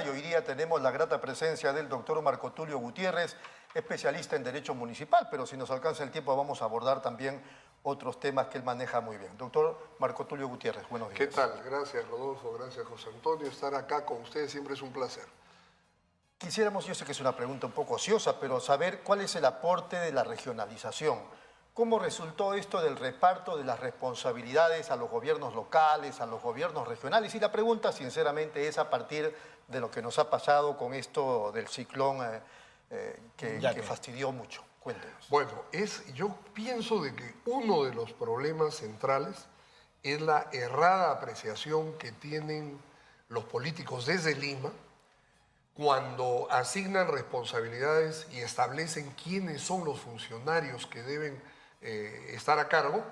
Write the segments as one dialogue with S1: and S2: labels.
S1: Y hoy día tenemos la grata presencia del doctor Marco Tulio Gutiérrez, especialista en Derecho Municipal, pero si nos alcanza el tiempo vamos a abordar también otros temas que él maneja muy bien. Doctor Marco Tulio Gutiérrez, buenos días.
S2: ¿Qué tal? Gracias, Rodolfo, gracias, José Antonio. Estar acá con ustedes siempre es un placer.
S1: Quisiéramos, yo sé que es una pregunta un poco ociosa, pero saber cuál es el aporte de la regionalización. ¿Cómo resultó esto del reparto de las responsabilidades a los gobiernos locales, a los gobiernos regionales? Y la pregunta, sinceramente, es a partir de lo que nos ha pasado con esto del ciclón que fastidió mucho. Cuéntenos.
S2: Bueno, yo pienso de que uno de los problemas centrales es la errada apreciación que tienen los políticos desde Lima cuando asignan responsabilidades y establecen quiénes son los funcionarios que deben estar a cargo.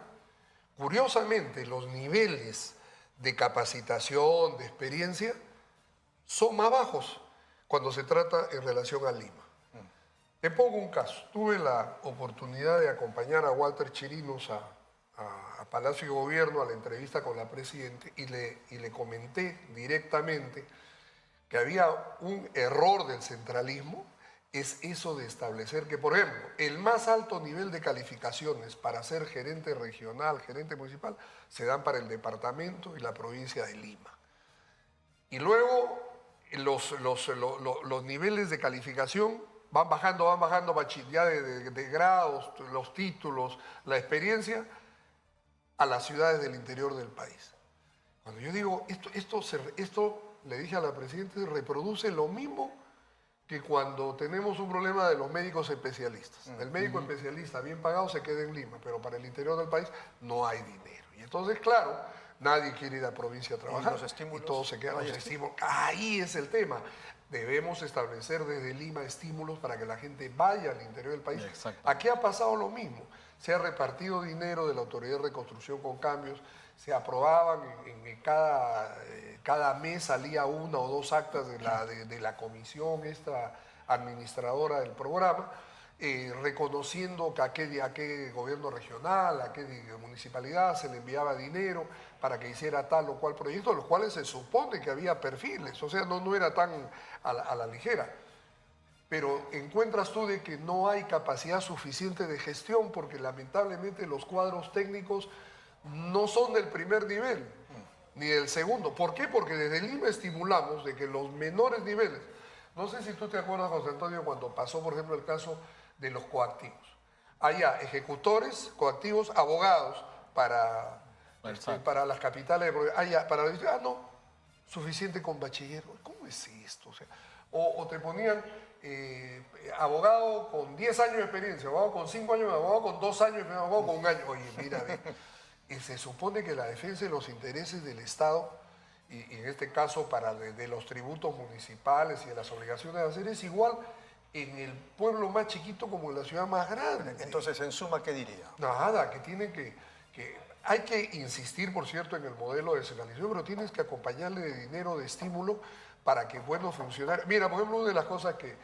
S2: Curiosamente, los niveles de capacitación, de experiencia, son más bajos cuando se trata en relación a Lima. Te pongo un caso. Tuve la oportunidad de acompañar a Walter Chirinos a Palacio de Gobierno a la entrevista con la Presidenta y le comenté directamente que había un error del centralismo, es eso de establecer que, por ejemplo, el más alto nivel de calificaciones para ser gerente regional, gerente municipal, se dan para el departamento y la provincia de Lima. Y luego los niveles de calificación van bajando, ya de grados, los títulos, la experiencia, a las ciudades del interior del país. Cuando yo digo, esto le dije a la Presidenta, reproduce lo mismo que cuando tenemos un problema de los médicos especialistas. El médico especialista bien pagado se queda en Lima, pero para el interior del país no hay dinero. Y entonces, claro, nadie quiere ir a provincia a trabajar.
S1: Los estímulos,
S2: y todos se quedan los estímulos. Ahí es el tema. Debemos establecer desde Lima estímulos para que la gente vaya al interior del país. Aquí ha pasado lo mismo. Se ha repartido dinero de la Autoridad de Reconstrucción con Cambios, se aprobaban en cada mes salía una o dos actas de la comisión esta administradora del programa, reconociendo que a qué gobierno regional, a qué municipalidad se le enviaba dinero para que hiciera tal o cual proyecto, los cuales se supone que había perfiles, o sea, no era tan a la ligera. Pero encuentras tú de que no hay capacidad suficiente de gestión porque lamentablemente los cuadros técnicos no son del primer nivel, ni del segundo. ¿Por qué? Porque desde Lima estimulamos de que los menores niveles, no sé si tú te acuerdas, José Antonio, cuando pasó, por ejemplo, el caso de los coactivos. Allá, ejecutores, coactivos, abogados para las capitales de provincia. Allá, para no, suficiente con bachiller. ¿Cómo es esto? O sea, o te ponían abogado con 10 años de experiencia, abogado con 5 años, abogado con 2 años, abogado con 1 año. Oye, mira, se supone que la defensa de los intereses del Estado, y en este caso de los tributos municipales y de las obligaciones de hacer, es igual en el pueblo más chiquito como en la ciudad más grande.
S1: Entonces, en suma, ¿qué diría?
S2: Nada, que tienen hay que insistir, por cierto, en el modelo de descentralización, pero tienes que acompañarle de dinero, de estímulo, para que pueda funcionar. Mira, por ejemplo, una de las cosas que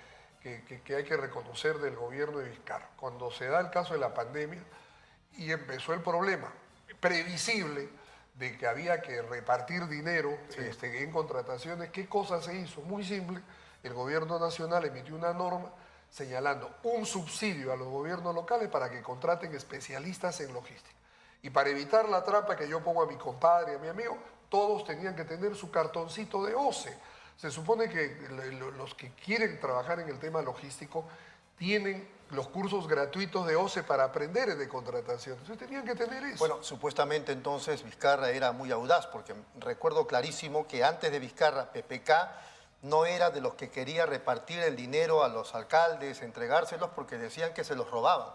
S2: hay que reconocer del gobierno de Vizcarra, cuando se da el caso de la pandemia y empezó el problema previsible de que había que repartir dinero en contrataciones, ¿qué cosa se hizo? Muy simple, el gobierno nacional emitió una norma señalando un subsidio a los gobiernos locales para que contraten especialistas en logística. Y para evitar la trampa que yo pongo a mi compadre y a mi amigo, todos tenían que tener su cartoncito de OCE. Se supone que los que quieren trabajar en el tema logístico tienen los cursos gratuitos de OCE para aprender de contratación. Entonces tenían que tener eso.
S1: Bueno, supuestamente entonces Vizcarra era muy audaz, porque recuerdo clarísimo que antes de Vizcarra, PPK no era de los que quería repartir el dinero a los alcaldes, entregárselos, porque decían que se los robaban.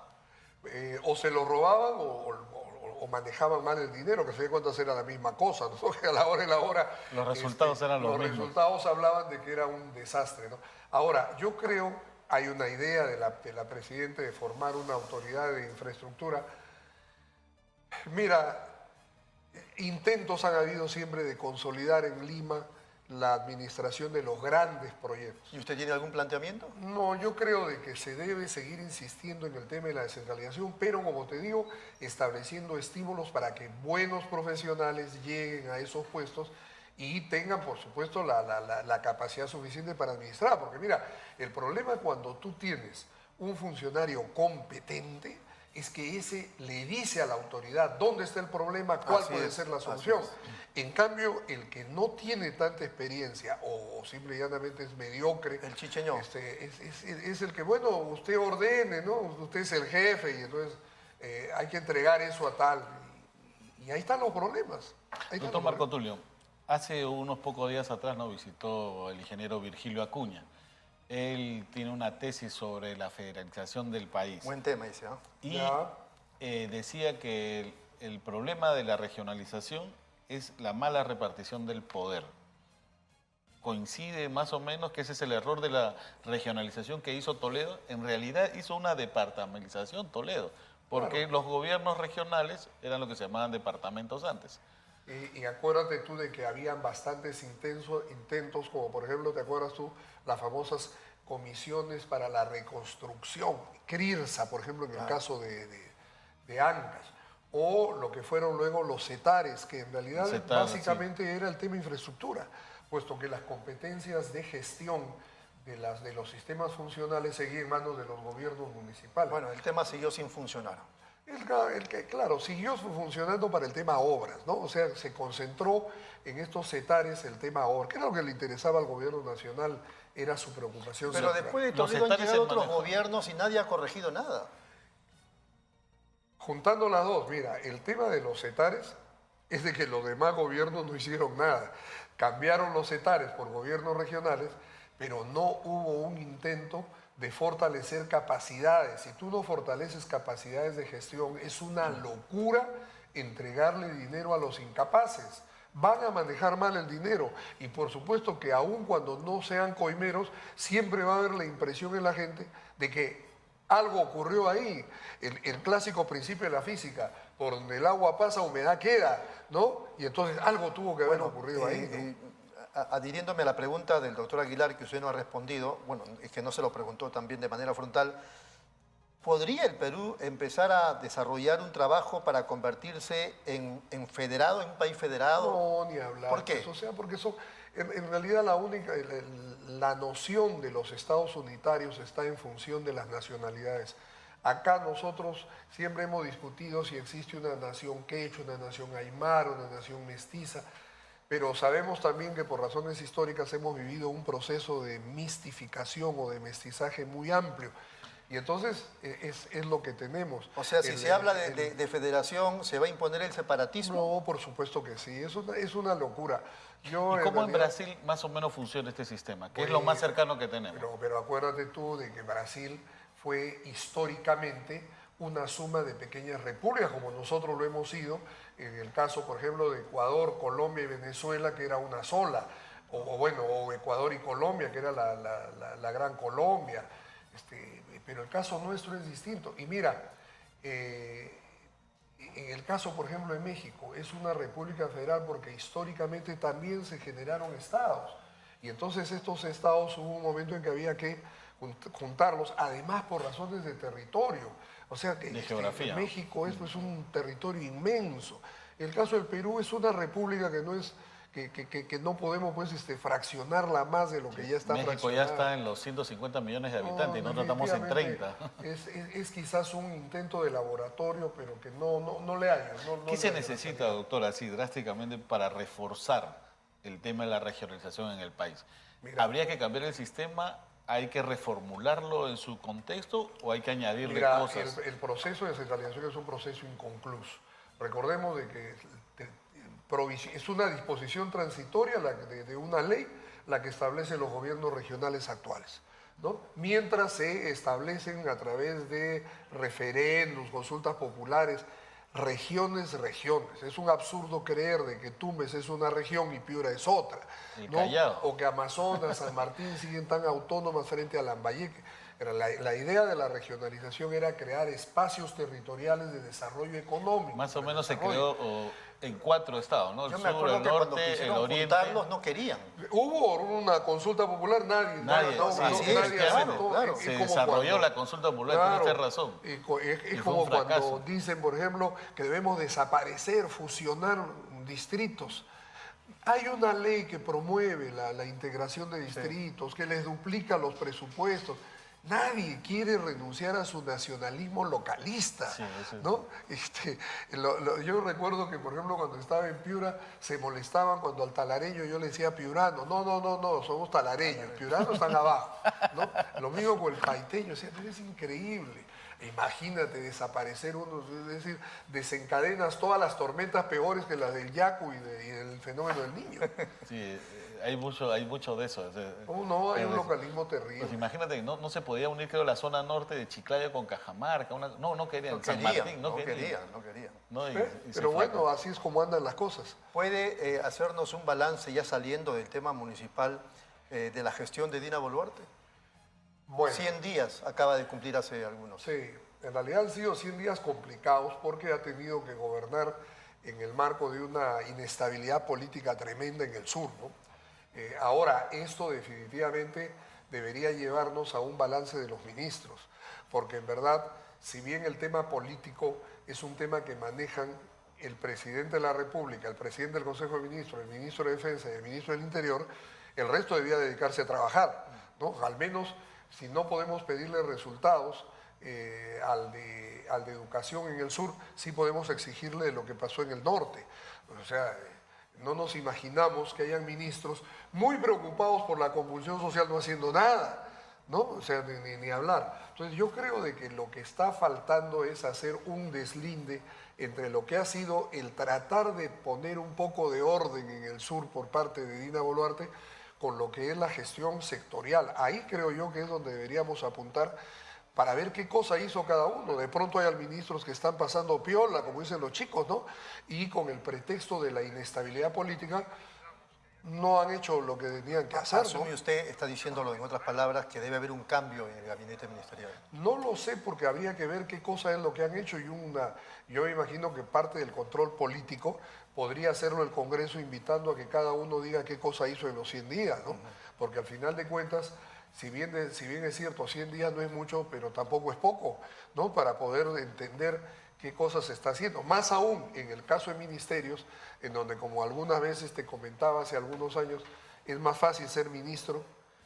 S2: O se los robaban o manejaban mal el dinero, que se de cuentas era la misma cosa, ¿no? Que a la hora
S3: los resultados eran los mismos.
S2: Los resultados hablaban de que era un desastre, ¿no? Ahora, yo creo, hay una idea de la Presidenta de formar una autoridad de infraestructura. Mira, intentos han habido siempre de consolidar en Lima la administración de los grandes proyectos.
S1: ¿Y usted tiene algún planteamiento?
S2: No, yo creo de que se debe seguir insistiendo en el tema de la descentralización, pero como te digo, estableciendo estímulos para que buenos profesionales lleguen a esos puestos y tengan, por supuesto, la capacidad suficiente para administrar. Porque mira, el problema cuando tú tienes un funcionario competente es que ese le dice a la autoridad dónde está el problema, cuál puede ser la solución. En cambio, el que no tiene tanta experiencia o simple y llanamente es mediocre,
S1: el chicheño,
S2: es el que, bueno, usted ordene, ¿no? Usted es el jefe y entonces hay que entregar eso a tal. Y ahí están los problemas.
S3: Doctor Marco Tulio, hace unos pocos días atrás nos visitó el ingeniero Virgilio Acuña. Él tiene una tesis sobre la federalización del país.
S1: Buen tema, dice.
S3: Y decía que el problema de la regionalización es la mala repartición del poder. Coincide más o menos que ese es el error de la regionalización que hizo Toledo. En realidad hizo una departamentalización Toledo, porque los gobiernos regionales eran lo que se llamaban departamentos antes.
S2: Y acuérdate tú de que habían bastantes intentos, como por ejemplo, ¿te acuerdas tú? Las famosas comisiones para la reconstrucción, CRIRSA, por ejemplo, en el caso de Ancash, o lo que fueron luego los CETARES, que en realidad básicamente era el tema infraestructura, puesto que las competencias de gestión de los sistemas funcionales seguían en manos de los gobiernos municipales.
S1: Bueno, el tema siguió sin funcionar.
S2: Claro, siguió funcionando para el tema obras, ¿no? O sea, se concentró en estos CETARES el tema obras. ¿Qué era lo que le interesaba al gobierno nacional? Era su preocupación.
S1: Pero
S2: central.
S1: después de Toledo han llegado otros gobiernos y nadie ha corregido nada.
S2: Juntando las dos, mira, el tema de los CETARES es de que los demás gobiernos no hicieron nada. Cambiaron los CETARES por gobiernos regionales, pero no hubo un intento de fortalecer capacidades. Si tú no fortaleces capacidades de gestión, es una locura entregarle dinero a los incapaces. Van a manejar mal el dinero y por supuesto que aun cuando no sean coimeros, siempre va a haber la impresión en la gente de que algo ocurrió ahí. El clásico principio de la física, por donde el agua pasa, humedad queda, ¿no? Y entonces algo tuvo que haber ocurrido ahí, ¿no?
S1: Adhiriéndome a la pregunta del doctor Aguilar, que usted no ha respondido, bueno, es que no se lo preguntó también de manera frontal, ¿podría el Perú empezar a desarrollar un trabajo para convertirse en federado, en un país federado?
S2: No, ni hablar.
S1: ¿Por qué?
S2: Pues, o sea, porque en realidad la noción de los estados unitarios está en función de las nacionalidades. Acá nosotros siempre hemos discutido si existe una nación quechua, una nación aymara, una nación mestiza, pero sabemos también que por razones históricas hemos vivido un proceso de mistificación o de mestizaje muy amplio. Y entonces es lo que tenemos.
S1: O sea, si se habla de federación, ¿se va a imponer el separatismo?
S2: No, por supuesto que sí, es una locura.
S3: ¿Y cómo en Brasil más o menos funciona este sistema? ¿Qué es lo más cercano que tenemos?
S2: Pero acuérdate tú de que Brasil fue históricamente una suma de pequeñas repúblicas, como nosotros lo hemos sido, en el caso, por ejemplo, de Ecuador, Colombia y Venezuela, que era una sola, o Ecuador y Colombia, que era la Gran Colombia. Pero el caso nuestro es distinto. Y mira, en el caso, por ejemplo, de México, es una república federal porque históricamente también se generaron estados. Y entonces estos estados hubo un momento en que había que juntarlos, además por razones de territorio. O sea que México es pues, un territorio inmenso. El caso del Perú es una república que no es... Que no podemos pues fraccionarla más de lo que ya está
S3: México ya está en los 150 millones de habitantes y nosotros estamos en 30.
S2: Es quizás un intento de laboratorio, pero que no le hallo.
S3: ¿Qué se necesita, doctor, así drásticamente para reforzar el tema de la regionalización en el país? Mira, ¿habría que cambiar el sistema? ¿Hay que reformularlo en su contexto o hay que añadirle cosas?
S2: El proceso de descentralización es un proceso inconcluso. Recordemos de que es una disposición transitoria de una ley la que establece los gobiernos regionales actuales, ¿no? Mientras se establecen a través de referendos, consultas populares, regiones. Es un absurdo creer de que Tumbes es una región y Piura es otra, ¿no? O que Amazonas, San Martín siguen tan autónomas frente a Lambayeque. La idea de la regionalización era crear espacios territoriales de desarrollo económico.
S3: Más o menos se creó en 4 estados, ¿no?
S1: Yo me acuerdo que cuando quisieron juntarlos no querían.
S2: Hubo una consulta popular, nadie
S3: aceptó. Se desarrolló la consulta popular, tiene usted razón.
S2: Es como cuando dicen, por ejemplo, que debemos desaparecer, fusionar distritos. Hay una ley que promueve la integración de distritos, que les duplica los presupuestos. Nadie quiere renunciar a su nacionalismo localista,
S3: Sí, sí,
S2: ¿no? Yo recuerdo que, por ejemplo, cuando estaba en Piura, se molestaban cuando al talareño yo le decía piurano. No, somos talareños, piuranos están abajo, ¿no? Lo mismo con el paiteño, decía, pero es increíble. Imagínate desaparecer uno, es decir, desencadenas todas las tormentas peores que las del Yacu y del fenómeno del Niño.
S3: Sí, hay mucho de eso.
S2: No, hay un localismo terrible.
S3: Pues imagínate, no se podía unir, creo, la zona norte de Chiclayo con Cajamarca. No querían.
S1: No
S3: San
S1: querían,
S3: Martín,
S1: no querían.
S3: No,
S2: Pero bueno, así es como andan las cosas.
S1: ¿Puede hacernos un balance ya saliendo del tema municipal de la gestión de Dina Boluarte?
S2: Bueno,
S1: 100 días acaba de cumplir hace algunos.
S2: sí, en realidad han sido 100 días complicados porque ha tenido que gobernar en el marco de una inestabilidad política tremenda en el sur, ¿no? Ahora, esto definitivamente debería llevarnos a un balance de los ministros, porque en verdad, si bien el tema político es un tema que manejan el presidente de la República, el presidente del Consejo de Ministros, el ministro de Defensa y el ministro del Interior, el resto debía dedicarse a trabajar, ¿no? Al menos, si no podemos pedirle resultados al de educación en el sur, sí podemos exigirle lo que pasó en el norte. O sea, no nos imaginamos que hayan ministros muy preocupados por la convulsión social no haciendo nada, ¿no? O sea, ni hablar. Entonces yo creo de que lo que está faltando es hacer un deslinde entre lo que ha sido el tratar de poner un poco de orden en el sur por parte de Dina Boluarte con lo que es la gestión sectorial. Ahí creo yo que es donde deberíamos apuntar para ver qué cosa hizo cada uno. De pronto hay ministros que están pasando piola, como dicen los chicos, ¿no? Y con el pretexto de la inestabilidad política no han hecho lo que tenían que hacer, ¿no?
S1: Asume usted, está diciéndolo en otras palabras, que debe haber un cambio en el gabinete ministerial.
S2: No lo sé porque habría que ver qué cosa es lo que han hecho y yo me imagino que parte del control político podría hacerlo el Congreso invitando a que cada uno diga qué cosa hizo en los 100 días, ¿no? Porque al final de cuentas, si bien es cierto, 100 días no es mucho, pero tampoco es poco, ¿no? Para poder entender qué cosas se está haciendo. Más aún en el caso de ministerios, en donde, como algunas veces te comentaba hace algunos años, es más fácil ser ministro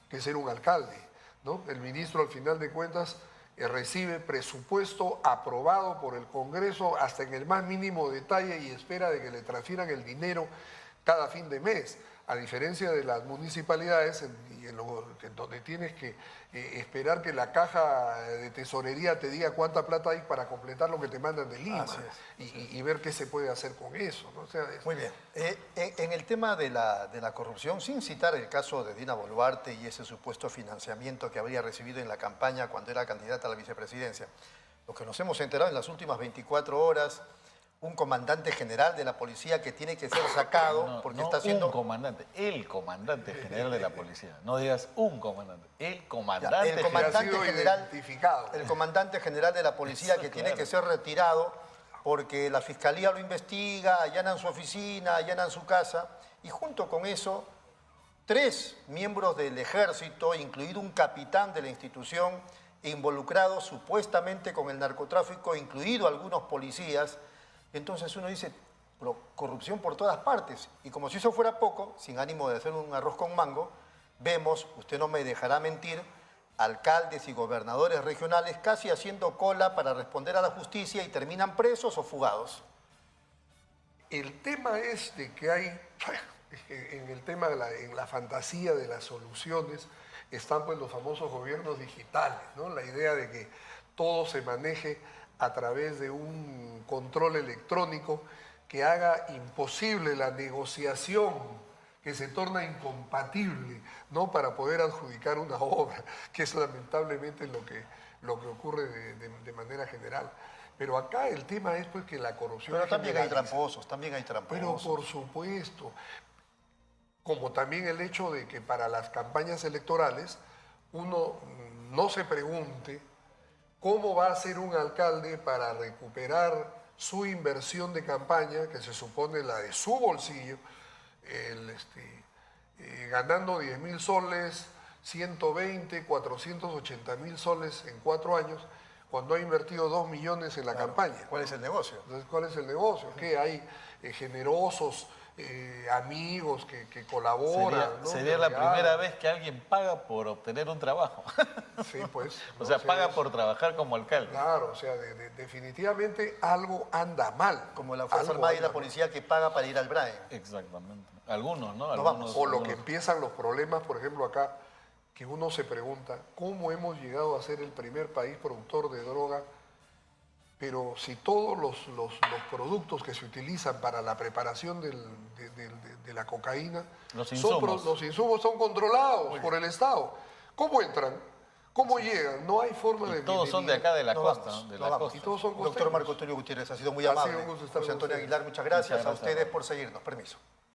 S2: que ser un alcalde, ¿no? El ministro, al final de cuentas, recibe presupuesto aprobado por el Congreso hasta en el más mínimo detalle y espera de que le transfieran el dinero cada fin de mes. A diferencia de las municipalidades, en donde tienes que esperar que la caja de tesorería te diga cuánta plata hay para completar lo que te mandan de Lima y ver qué se puede hacer con eso, ¿no? O sea,
S1: Muy bien. En el tema de la corrupción, sin citar el caso de Dina Boluarte y ese supuesto financiamiento que habría recibido en la campaña cuando era candidata a la vicepresidencia, lo que nos hemos enterado en las últimas 24 horas, un comandante general de la policía que tiene que ser sacado porque está haciendo...
S3: el comandante general de la policía. No digas un comandante, el comandante
S1: el comandante
S2: ha sido
S1: general,
S2: identificado.
S1: el comandante general de la policía
S3: Eso,
S1: que
S3: claro.
S1: tiene que ser retirado porque la fiscalía lo investiga, allanan su oficina, allanan su casa y junto con eso 3 miembros del ejército, incluido un capitán de la institución, involucrados supuestamente con el narcotráfico, incluido algunos policías. Entonces uno dice, pero corrupción por todas partes. Y como si eso fuera poco, sin ánimo de hacer un arroz con mango, vemos, usted no me dejará mentir, alcaldes y gobernadores regionales casi haciendo cola para responder a la justicia y terminan presos o fugados.
S2: El tema es de que hay, en el tema en la fantasía de las soluciones, están pues los famosos gobiernos digitales, ¿no? La idea de que todo se maneje a través de un control electrónico que haga imposible la negociación, que se torna incompatible, ¿no? Para poder adjudicar una obra, que es lamentablemente lo que ocurre de manera general. Pero acá el tema es pues que la corrupción...
S1: Pero también hay
S2: generaliza.
S1: tramposos, también hay tramposos.
S2: Pero por supuesto, como también el hecho de que para las campañas electorales uno no se pregunte cómo va a ser un alcalde para recuperar su inversión de campaña, que se supone la de su bolsillo, ganando 10.000 soles, 120, 480.000 soles en 4 años, cuando ha invertido 2 millones en la campaña.
S1: ¿Cuál es el negocio?
S2: Entonces, ¿cuál es el negocio? Que hay generosos amigos que colaboran. ¿no?
S3: Sería la primera vez que alguien paga por obtener un trabajo.
S2: Sí, pues.
S3: O sea, paga por trabajar como alcalde.
S2: Claro, o sea, definitivamente algo anda mal.
S1: Como la Fuerza Armada y la policía que paga para ir al BRAE.
S3: Exactamente. Algunos, ¿no?
S1: Nos vamos.
S2: O lo que empiezan los problemas, por ejemplo, acá, que uno se pregunta, ¿cómo hemos llegado a ser el primer país productor de droga? Pero si todos los productos que se utilizan para la preparación de la cocaína,
S3: los insumos
S2: son controlados por el Estado. ¿Cómo entran? ¿Cómo llegan? No hay forma de...
S3: Todos son de acá, de la costa.
S1: Vamos,
S3: de la costa.
S2: Y todos son
S1: Doctor
S2: costeños.
S1: Marco Antonio Gutiérrez, ha sido muy
S2: Ha
S1: amable.
S2: sido un gusto estar
S1: José
S2: con
S1: Antonio
S2: ustedes.
S1: Aguilar, muchas gracias
S3: Muchas
S1: a
S3: gracias.
S1: ustedes por seguirnos. Permiso.